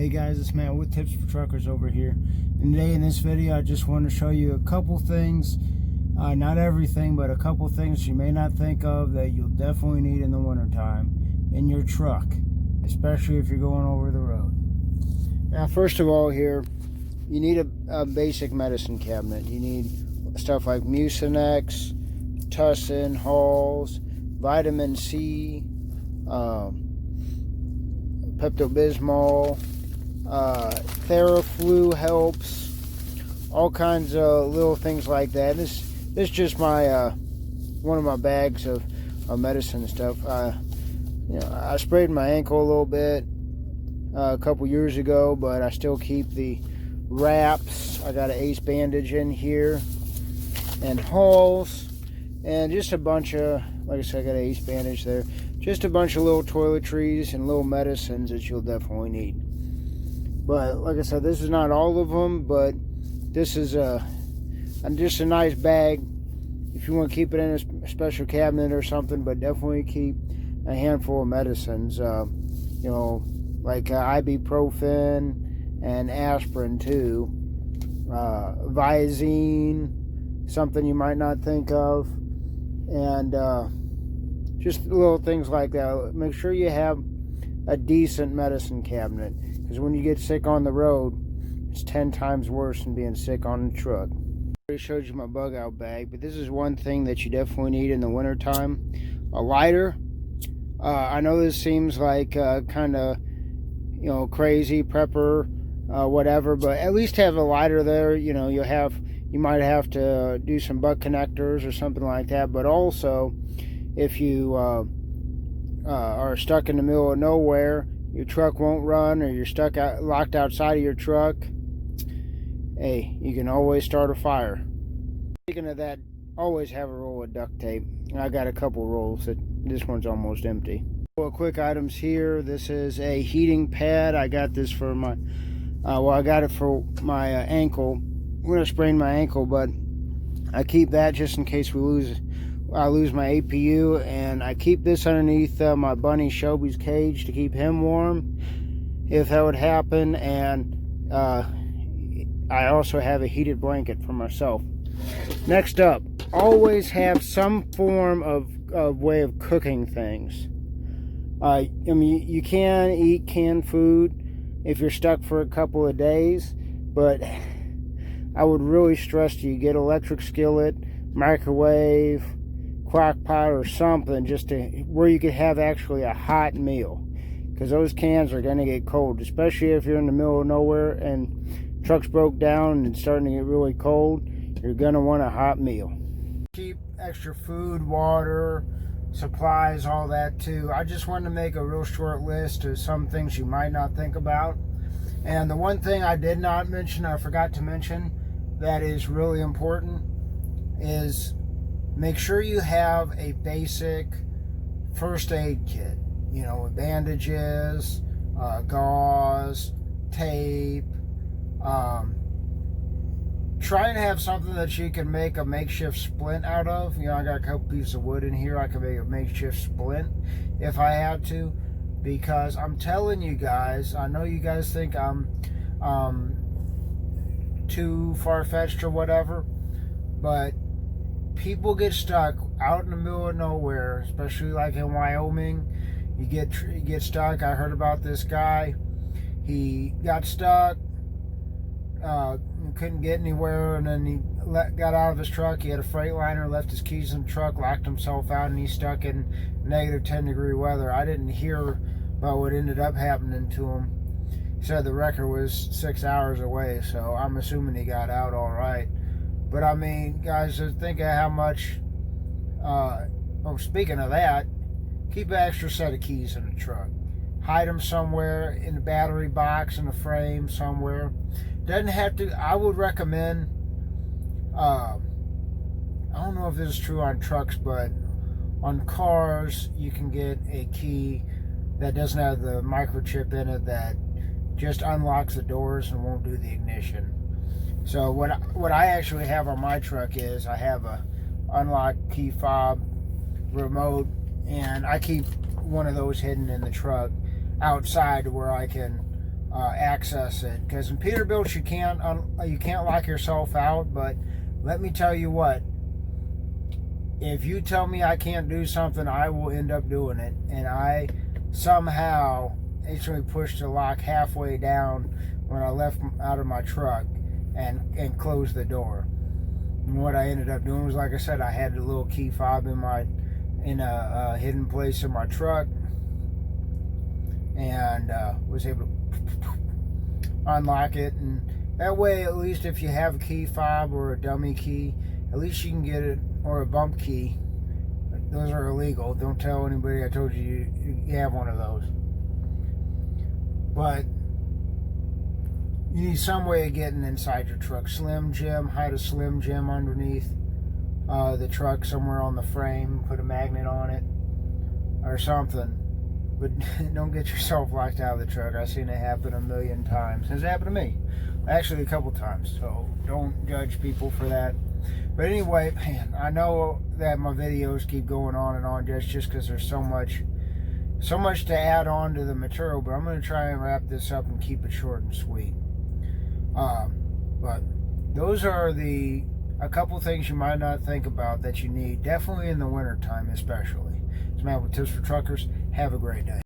Hey guys, it's Matt with Tips for Truckers over here. And today in this video I just want to show you a couple things, not everything, but a couple things you may not think of that you'll definitely need in the wintertime in your truck, especially if you're going over the road. Now first of all here, you need a basic medicine cabinet. You need stuff like Mucinex, Tussin, Halls, vitamin C, Pepto-Bismol, Theraflu helps, all kinds of little things like that. This is just my one of my bags of medicine and stuff. I sprayed my ankle a little bit a couple years ago, but I still keep the wraps. I got an Ace bandage in here, and Halls, and just a bunch of, like I said, I got an Ace bandage there. Just a bunch of little toiletries and little medicines that you'll definitely need. But like I said, this is not all of them, but this is just a nice bag if you want to keep it in a special cabinet or something. But definitely keep a handful of medicines, like ibuprofen and aspirin too, Visine, something you might not think of, and just little things like that. Make sure you have a decent medicine cabinet, because when you get sick on the road, it's 10 times worse than being sick on the truck. I already showed you my bug out bag, but this is one thing that you definitely need in the wintertime: a lighter. I know this seems like kind of crazy prepper, whatever, but at least have a lighter there. You might have to do some butt connectors or something like that. But also, if you are stuck in the middle of nowhere, your truck won't run, or you're locked outside of your truck, hey, you can always start a fire. Speaking of that, always have a roll of duct tape. I got a couple rolls. This one's almost empty. Well, quick items here. This is a heating pad. I got this for my I got it for my ankle. I'm gonna sprain my ankle, but I keep that just in case I lose my APU, and I keep this underneath my bunny Shelby's cage to keep him warm if that would happen. And I also have a heated blanket for myself. Next up, always have some form of way of cooking things. You can eat canned food if you're stuck for a couple of days, but I would really stress you get electric skillet, microwave, crock pot, or something, just where you could have actually a hot meal, because those cans are going to get cold, especially if you're in the middle of nowhere and trucks broke down and it's starting to get really cold. You're going to want a hot meal. Keep extra food, water, supplies, all that too. I just wanted to make a real short list of some things you might not think about. And the one thing I did not mention, I forgot to mention, that is really important, is make sure you have a basic first aid kit, with bandages, gauze, tape. Try and have something that you can make a makeshift splint out of. I got a couple pieces of wood in here. I could make a makeshift splint if I had to, because I'm telling you guys, I know you guys think I'm too far-fetched or whatever, but people get stuck out in the middle of nowhere, especially like in Wyoming. You get stuck. I heard about this guy. He got stuck, couldn't get anywhere, and then he got out of his truck. He had a Freightliner, left his keys in the truck, locked himself out, and he's stuck in negative 10-degree weather. I didn't hear about what ended up happening to him. He said the wrecker was 6 hours away, so I'm assuming he got out all right. But I mean, guys, think of how much. Speaking of that, keep an extra set of keys in the truck. Hide them somewhere in the battery box, in the frame somewhere. Doesn't have to. I would recommend. I don't know if this is true on trucks, but on cars you can get a key that doesn't have the microchip in it, that just unlocks the doors and won't do the ignition. So what I actually have on my truck is I have a unlock key fob remote, and I keep one of those hidden in the truck outside where I can access it. Because in Peterbilt you can't lock yourself out. But let me tell you what, if you tell me I can't do something, I will end up doing it. And I somehow actually pushed the lock halfway down when I left out of my truck and closed the door. And what I ended up doing was, like I said, I had a little key fob in a hidden place in my truck, and was able to unlock it. And that way, at least if you have a key fob or a dummy key, at least you can get it, or a bump key. Those are illegal. Don't tell anybody I told you you have one of those. But you need some way of getting inside your truck. Slim Jim, hide a Slim Jim underneath the truck somewhere on the frame. Put a magnet on it or something. But don't get yourself locked out of the truck. I've seen it happen a million times. It's happened to me. Actually, a couple times. So don't judge people for that. But anyway, man, I know that my videos keep going on and on just because there's so much to add on to the material. But I'm going to try and wrap this up and keep it short and sweet. But those are a couple things you might not think about that you need, definitely in the wintertime especially. It's Matt with Tips for Truckers. Have a great day.